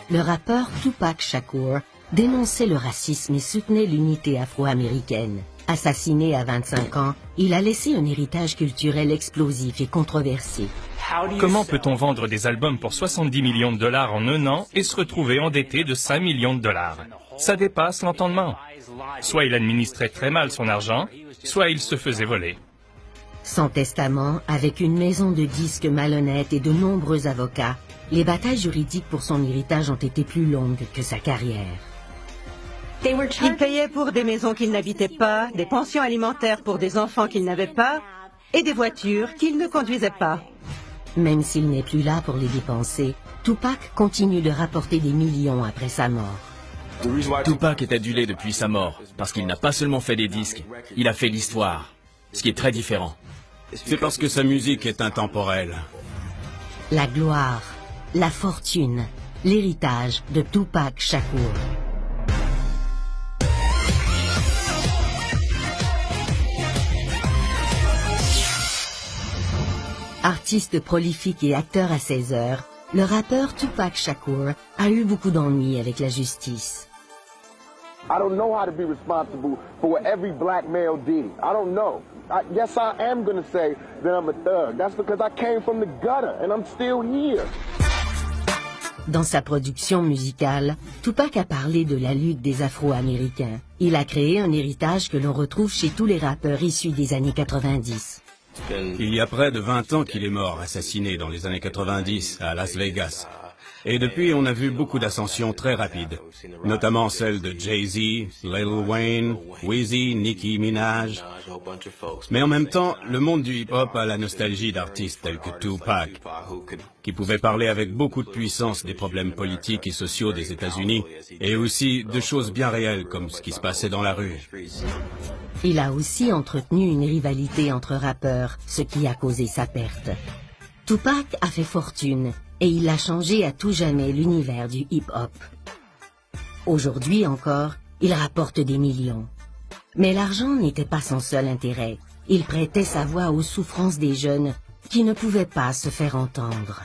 le rappeur Tupac Shakur dénonçait le racisme et soutenait l'unité afro-américaine. Assassiné à 25 ans, il a laissé un héritage culturel explosif et controversé. Comment peut-on vendre des albums pour 70 millions de dollars en un an et se retrouver endetté de 5 millions de dollars? Ça dépasse l'entendement. Soit il administrait très mal son argent, soit il se faisait voler. Sans testament, avec une maison de disques malhonnête et de nombreux avocats, les batailles juridiques pour son héritage ont été plus longues que sa carrière. Il payait pour des maisons qu'il n'habitait pas, des pensions alimentaires pour des enfants qu'il n'avait pas, et des voitures qu'il ne conduisait pas. Même s'il n'est plus là pour les dépenser, Tupac continue de rapporter des millions après sa mort. Tupac est adulé depuis sa mort, parce qu'il n'a pas seulement fait des disques, il a fait l'histoire, ce qui est très différent. C'est parce que sa musique est intemporelle. La gloire, la fortune, l'héritage de Tupac Shakur. Artiste prolifique et acteur à 16 heures, le rappeur Tupac Shakur a eu beaucoup d'ennuis avec la justice. I don't know how to be responsible for what every black male did. I don't know. Yes, I am going to say that I'm a thug. That's because I came from the gutter and I'm still here. Dans sa production musicale, Tupac a parlé de la lutte des Afro-Américains. Il a créé un héritage que l'on retrouve chez tous les rappeurs issus des années 90. Il y a près de 20 ans qu'il est mort, assassiné dans les années 90 à Las Vegas. Et depuis, on a vu beaucoup d'ascensions très rapides, notamment celles de Jay-Z, Lil Wayne, Weezy, Nicki Minaj. Mais en même temps, le monde du hip-hop a la nostalgie d'artistes tels que Tupac, qui pouvaient parler avec beaucoup de puissance des problèmes politiques et sociaux des États-Unis, et aussi de choses bien réelles comme ce qui se passait dans la rue. Il a aussi entretenu une rivalité entre rappeurs, ce qui a causé sa perte. Tupac a fait fortune et il a changé à tout jamais l'univers du hip-hop. Aujourd'hui encore, il rapporte des millions. Mais l'argent n'était pas son seul intérêt. Il prêtait sa voix aux souffrances des jeunes qui ne pouvaient pas se faire entendre.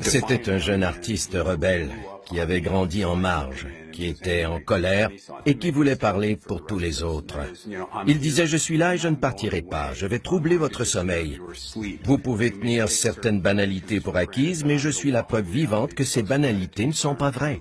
C'était un jeune artiste rebelle qui avait grandi en marge, qui était en colère et qui voulait parler pour tous les autres. Il disait « Je suis là et je ne partirai pas, je vais troubler votre sommeil. Vous pouvez tenir certaines banalités pour acquises, mais je suis la preuve vivante que ces banalités ne sont pas vraies. »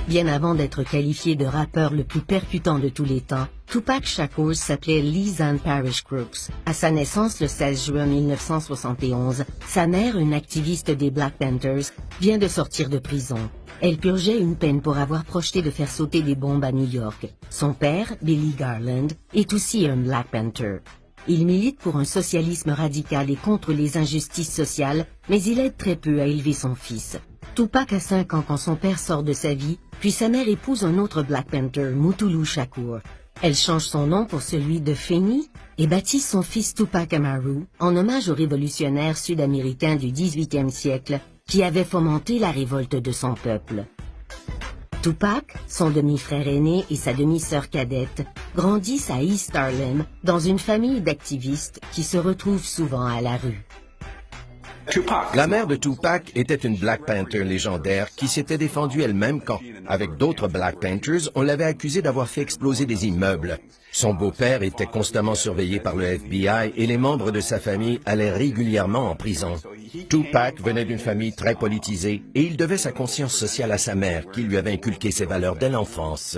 Bien avant d'être qualifié de rappeur le plus percutant de tous les temps, Tupac Shakur s'appelait Lee Ann Parrish Crooks. À sa naissance le 16 juin 1971, sa mère, une activiste des Black Panthers, vient de sortir de prison. Elle purgeait une peine pour avoir projeté de faire sauter des bombes à New York. Son père, Billy Garland, est aussi un Black Panther. Il milite pour un socialisme radical et contre les injustices sociales, mais il aide très peu à élever son fils. Tupac a 5 ans quand son père sort de sa vie, puis sa mère épouse un autre Black Panther, Mutulu Shakur. Elle change son nom pour celui de Femi et baptise son fils Tupac Amaru en hommage au révolutionnaire sud-américain du XVIIIe siècle qui avait fomenté la révolte de son peuple. Tupac, son demi-frère aîné et sa demi-sœur cadette grandissent à East Harlem dans une famille d'activistes qui se retrouvent souvent à la rue. La mère de Tupac était une Black Panther légendaire qui s'était défendue elle-même quand, avec d'autres Black Panthers, on l'avait accusée d'avoir fait exploser des immeubles. Son beau-père était constamment surveillé par le FBI et les membres de sa famille allaient régulièrement en prison. Tupac venait d'une famille très politisée et il devait sa conscience sociale à sa mère qui lui avait inculqué ses valeurs dès l'enfance.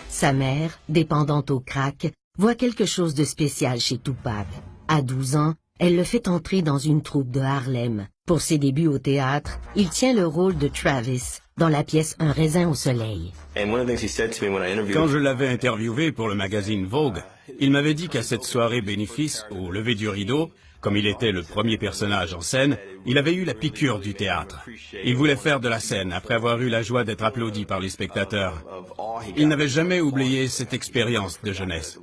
Sa mère, dépendante au crack, voit quelque chose de spécial chez Tupac. À 12 ans, elle le fait entrer dans une troupe de Harlem. Pour ses débuts au théâtre, il tient le rôle de Travis dans la pièce Un raisin au soleil. Quand je l'avais interviewé pour le magazine Vogue, il m'avait dit qu'à cette soirée bénéfice, au lever du rideau, comme il était le premier personnage en scène, il avait eu la piqûre du théâtre. Il voulait faire de la scène après avoir eu la joie d'être applaudi par les spectateurs. Il n'avait jamais oublié cette expérience de jeunesse.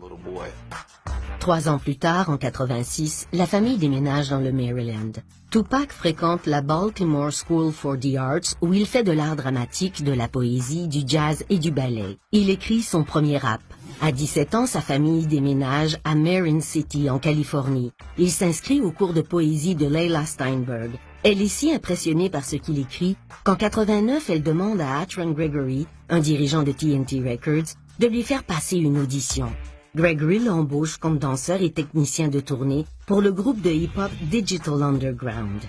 3 ans plus tard, en 86, la famille déménage dans le Maryland. Tupac fréquente la Baltimore School for the Arts où il fait de l'art dramatique, de la poésie, du jazz et du ballet. Il écrit son premier rap, À 17 ans, sa famille déménage à Marin City, en Californie. Il s'inscrit au cours de poésie de Layla Steinberg. Elle est si impressionnée par ce qu'il écrit qu'en 89, elle demande à Atron Gregory, un dirigeant de TNT Records, de lui faire passer une audition. Gregory l'embauche comme danseur et technicien de tournée pour le groupe de hip-hop Digital Underground.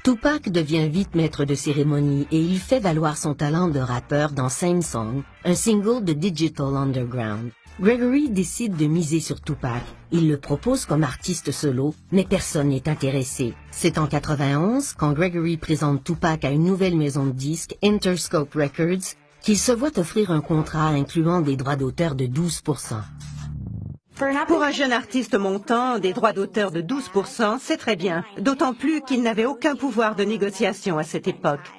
Tupac devient vite maître de cérémonie et il fait valoir son talent de rappeur dans Same Song, un single de Digital Underground. Gregory décide de miser sur Tupac. Il le propose comme artiste solo, mais personne n'est intéressé. C'est en 91, quand Gregory présente Tupac à une nouvelle maison de disques, Interscope Records, qu'il se voit offrir un contrat incluant des droits d'auteur de 12%. Pour un jeune artiste montant, des droits d'auteur de 12%, c'est très bien. D'autant plus qu'il n'avait aucun pouvoir de négociation à cette époque.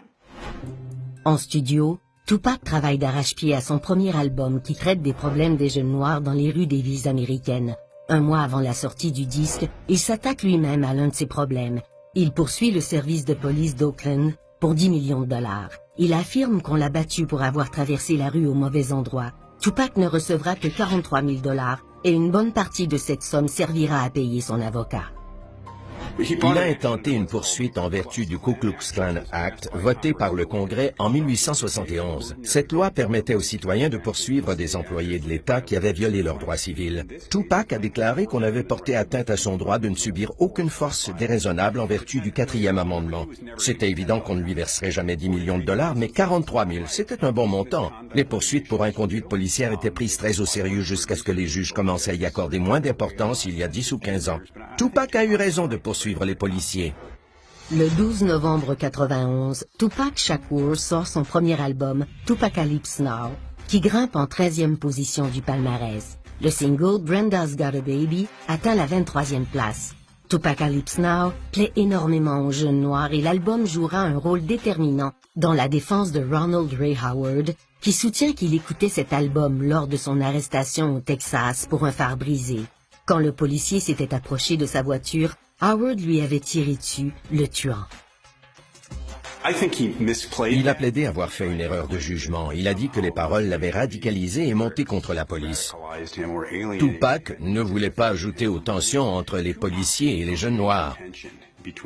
En studio, Tupac travaille d'arrache-pied à son premier album qui traite des problèmes des jeunes noirs dans les rues des villes américaines. Un mois avant la sortie du disque, il s'attaque lui-même à l'un de ces problèmes. Il poursuit le service de police d'Oakland pour 10 millions de dollars. Il affirme qu'on l'a battu pour avoir traversé la rue au mauvais endroit. Tupac ne recevra que 43 000 dollars et une bonne partie de cette somme servira à payer son avocat. Il a intenté une poursuite en vertu du Ku Klux Klan Act, voté par le Congrès en 1871. Cette loi permettait aux citoyens de poursuivre des employés de l'État qui avaient violé leurs droits civils. Tupac a déclaré qu'on avait porté atteinte à son droit de ne subir aucune force déraisonnable en vertu du 4e amendement. C'était évident qu'on ne lui verserait jamais 10 millions de dollars, mais 43 000, c'était un bon montant. Les poursuites pour inconduite policière étaient prises très au sérieux jusqu'à ce que les juges commencent à y accorder moins d'importance il y a 10 ou 15 ans. Tupac a eu raison de poursuivre les policiers. Le 12 novembre 91, Tupac Shakur sort son premier album, Tupacalypse Now, qui grimpe en 13e position du palmarès. Le single Brenda's Got a Baby atteint la 23e place. Tupacalypse Now plaît énormément aux jeunes noirs et l'album jouera un rôle déterminant dans la défense de Ronald Ray Howard, qui soutient qu'il écoutait cet album lors de son arrestation au Texas pour un phare brisé. Quand le policier s'était approché de sa voiture, Howard lui avait tiré dessus, le tuant. Il a plaidé avoir fait une erreur de jugement. Il a dit que les paroles l'avaient radicalisé et monté contre la police. Tupac ne voulait pas ajouter aux tensions entre les policiers et les jeunes noirs.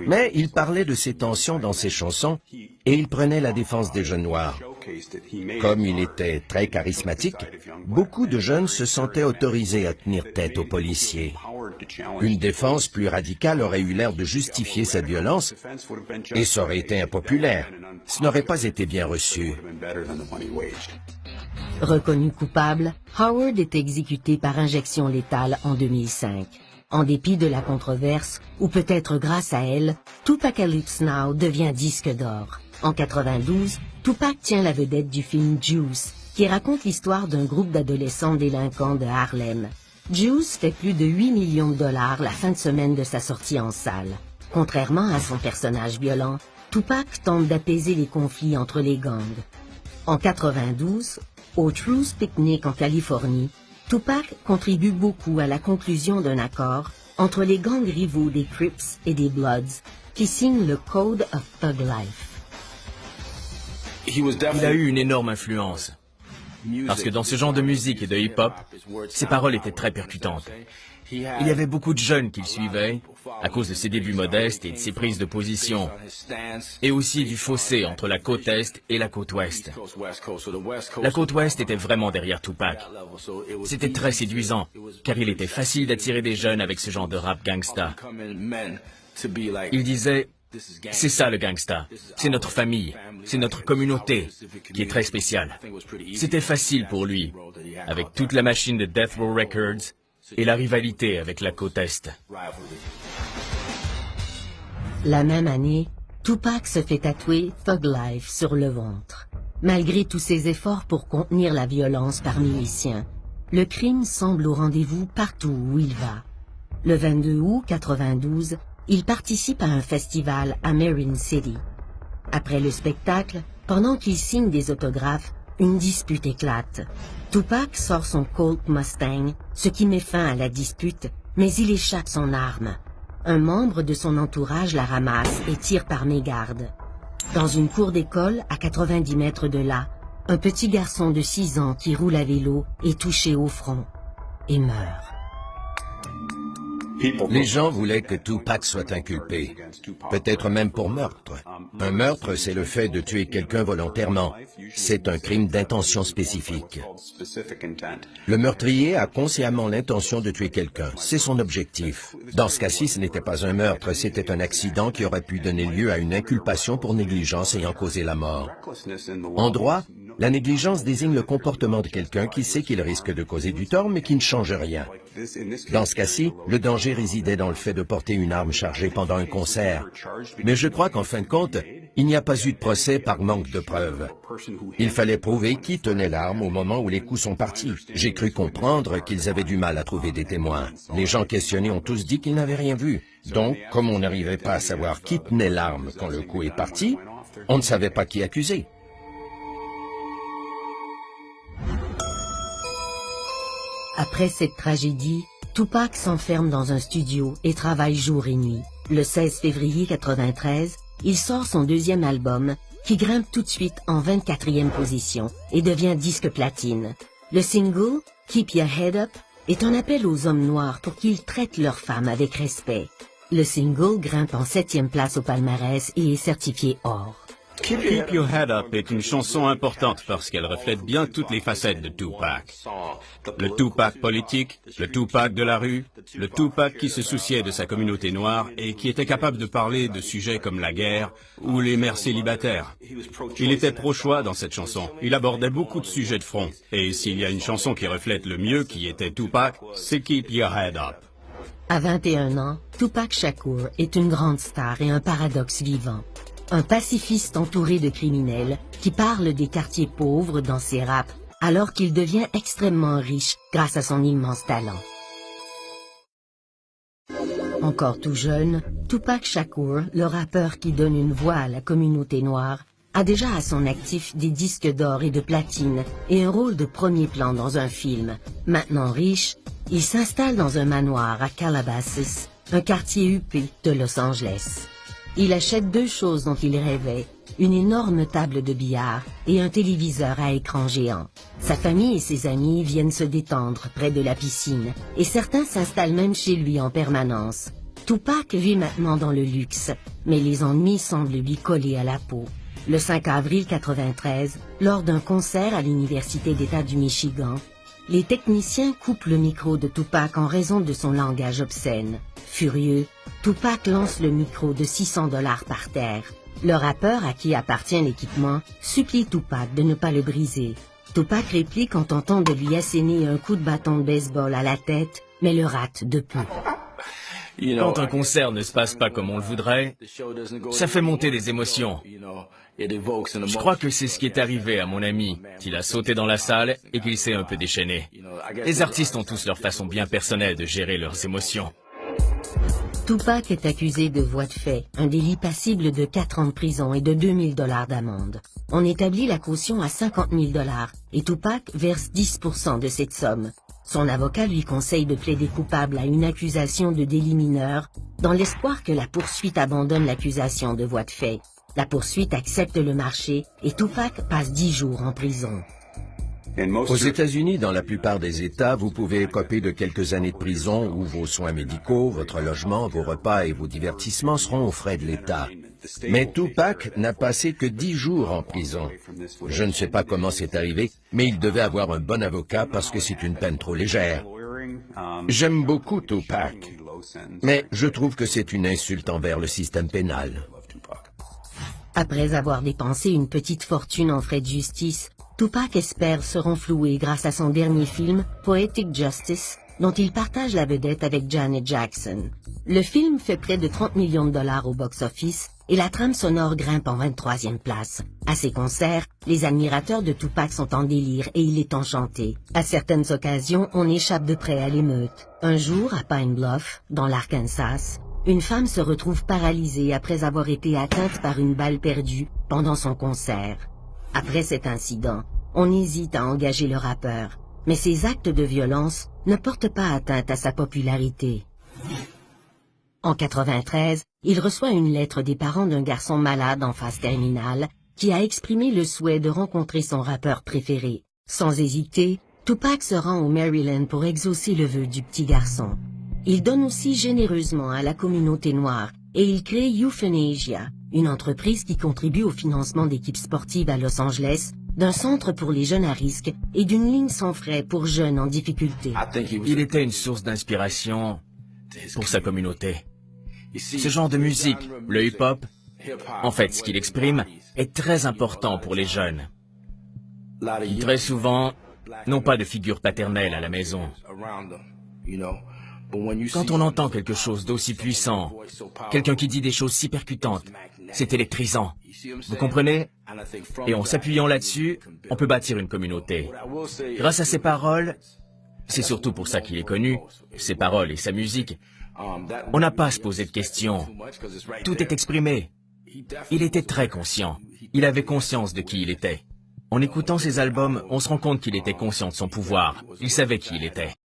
Mais il parlait de ces tensions dans ses chansons et il prenait la défense des jeunes noirs. Comme il était très charismatique, beaucoup de jeunes se sentaient autorisés à tenir tête aux policiers. Une défense plus radicale aurait eu l'air de justifier cette violence et ça aurait été impopulaire. Ce n'aurait pas été bien reçu. Reconnu coupable, Howard est exécuté par injection létale en 2005. En dépit de la controverse, ou peut-être grâce à elle, Tupacalypse Now devient disque d'or. En 92, Tupac tient la vedette du film Juice, qui raconte l'histoire d'un groupe d'adolescents délinquants de Harlem. Juice fait plus de 8 millions de dollars la fin de semaine de sa sortie en salle. Contrairement à son personnage violent, Tupac tente d'apaiser les conflits entre les gangs. En 92, au Truth Picnic en Californie, Tupac contribue beaucoup à la conclusion d'un accord entre les gangs rivaux des Crips et des Bloods, qui signent le Code of Thug Life. Il a eu une énorme influence. Parce que dans ce genre de musique et de hip-hop, ses paroles étaient très percutantes. Il y avait beaucoup de jeunes qui le suivaient, à cause de ses débuts modestes et de ses prises de position, et aussi du fossé entre la côte Est et la côte Ouest. La côte Ouest était vraiment derrière Tupac. C'était très séduisant, car il était facile d'attirer des jeunes avec ce genre de rap gangsta. Il disait... C'est ça le gangsta, c'est notre famille, c'est notre communauté, qui est très spéciale. C'était facile pour lui, avec toute la machine de Death Row Records et la rivalité avec la côte Est. La même année, Tupac se fait tatouer Thug Life sur le ventre. Malgré tous ses efforts pour contenir la violence parmi les siens, le crime semble au rendez-vous partout où il va. Le 22 août 92, il participe à un festival à Marin City. Après le spectacle, pendant qu'il signe des autographes, une dispute éclate. Tupac sort son Colt Mustang, ce qui met fin à la dispute, mais il échappe son arme. Un membre de son entourage la ramasse et tire par mégarde. Dans une cour d'école, à 90 mètres de là, un petit garçon de 6 ans qui roule à vélo est touché au front. et meurt. Les gens voulaient que Tupac soit inculpé, peut-être même pour meurtre. Un meurtre, c'est le fait de tuer quelqu'un volontairement. C'est un crime d'intention spécifique. Le meurtrier a consciemment l'intention de tuer quelqu'un. C'est son objectif. Dans ce cas-ci, ce n'était pas un meurtre, c'était un accident qui aurait pu donner lieu à une inculpation pour négligence ayant causé la mort. En droit, la négligence désigne le comportement de quelqu'un qui sait qu'il risque de causer du tort mais qui ne change rien. Dans ce cas-ci, le danger résidait dans le fait de porter une arme chargée pendant un concert. Mais je crois qu'en fin de compte, il n'y a pas eu de procès par manque de preuves. Il fallait prouver qui tenait l'arme au moment où les coups sont partis. J'ai cru comprendre qu'ils avaient du mal à trouver des témoins. Les gens questionnés ont tous dit qu'ils n'avaient rien vu. Donc, comme on n'arrivait pas à savoir qui tenait l'arme quand le coup est parti, on ne savait pas qui accuser. Après cette tragédie, Tupac s'enferme dans un studio et travaille jour et nuit. Le 16 février 1993, il sort son deuxième album, qui grimpe tout de suite en 24e position et devient disque platine. Le single, Keep Your Head Up, est un appel aux hommes noirs pour qu'ils traitent leurs femmes avec respect. Le single grimpe en 7e place au palmarès et est certifié or. Keep Your Head Up est une chanson importante parce qu'elle reflète bien toutes les facettes de Tupac. Le Tupac politique, le Tupac de la rue, le Tupac qui se souciait de sa communauté noire et qui était capable de parler de sujets comme la guerre ou les mères célibataires. Il était pro-choix dans cette chanson. Il abordait beaucoup de sujets de front. Et s'il y a une chanson qui reflète le mieux qui était Tupac, c'est Keep Your Head Up. À 21 ans, Tupac Shakur est une grande star et un paradoxe vivant. Un pacifiste entouré de criminels qui parle des quartiers pauvres dans ses raps, alors qu'il devient extrêmement riche grâce à son immense talent. Encore tout jeune, Tupac Shakur, le rappeur qui donne une voix à la communauté noire, a déjà à son actif des disques d'or et de platine et un rôle de premier plan dans un film. Maintenant riche, il s'installe dans un manoir à Calabasas, un quartier huppé de Los Angeles. Il achète deux choses dont il rêvait, une énorme table de billard et un téléviseur à écran géant. Sa famille et ses amis viennent se détendre près de la piscine et certains s'installent même chez lui en permanence. Tupac vit maintenant dans le luxe, mais les ennuis semblent lui coller à la peau. Le 5 avril 1993, lors d'un concert à l'Université d'État du Michigan, les techniciens coupent le micro de Tupac en raison de son langage obscène. Furieux, Tupac lance le micro de $600 par terre. Le rappeur à qui appartient l'équipement supplie Tupac de ne pas le briser. Tupac réplique en tentant de lui asséner un coup de bâton de baseball à la tête, mais le rate de peu. Quand un concert ne se passe pas comme on le voudrait, ça fait monter des émotions. Je crois que c'est ce qui est arrivé à mon ami, qu'il a sauté dans la salle et qu'il s'est un peu déchaîné. Les artistes ont tous leur façon bien personnelle de gérer leurs émotions. Tupac est accusé de voies de fait, un délit passible de 4 ans de prison et de $2000 d'amende. On établit la caution à $50 000 et Tupac verse 10% de cette somme. Son avocat lui conseille de plaider coupable à une accusation de délit mineur, dans l'espoir que la poursuite abandonne l'accusation de voies de fait. La poursuite accepte le marché et Tupac passe 10 jours en prison. Aux États-Unis, dans la plupart des États, vous pouvez écoper de quelques années de prison où vos soins médicaux, votre logement, vos repas et vos divertissements seront aux frais de l'État. Mais Tupac n'a passé que 10 jours en prison. Je ne sais pas comment c'est arrivé, mais il devait avoir un bon avocat parce que c'est une peine trop légère. J'aime beaucoup Tupac, mais je trouve que c'est une insulte envers le système pénal. Après avoir dépensé une petite fortune en frais de justice, Tupac espère se renflouer grâce à son dernier film, Poetic Justice, dont il partage la vedette avec Janet Jackson. Le film fait près de $30 millions au box-office et la trame sonore grimpe en 23e place. À ses concerts, les admirateurs de Tupac sont en délire et il est enchanté. À certaines occasions, on échappe de près à l'émeute. Un jour, à Pine Bluff, dans l'Arkansas, une femme se retrouve paralysée après avoir été atteinte par une balle perdue pendant son concert. Après cet incident, on hésite à engager le rappeur, mais ses actes de violence ne portent pas atteinte à sa popularité. En 1993, il reçoit une lettre des parents d'un garçon malade en phase terminale qui a exprimé le souhait de rencontrer son rappeur préféré. Sans hésiter, Tupac se rend au Maryland pour exaucer le vœu du petit garçon. Il donne aussi généreusement à la communauté noire et il crée Euthanasia, une entreprise qui contribue au financement d'équipes sportives à Los Angeles, d'un centre pour les jeunes à risque et d'une ligne sans frais pour jeunes en difficulté. Il était une source d'inspiration pour sa communauté. Ce genre de musique, le hip-hop, en fait, ce qu'il exprime, est très important pour les jeunes, qui très souvent n'ont pas de figure paternelle à la maison. Quand on entend quelque chose d'aussi puissant, quelqu'un qui dit des choses si percutantes, c'est électrisant. Vous comprenez? Et en s'appuyant là-dessus, on peut bâtir une communauté. Grâce à ses paroles, c'est surtout pour ça qu'il est connu, ses paroles et sa musique, on n'a pas à se poser de questions. Tout est exprimé. Il était très conscient. Il avait conscience de qui il était. En écoutant ses albums, on se rend compte qu'il était conscient de son pouvoir. Il savait qui il était.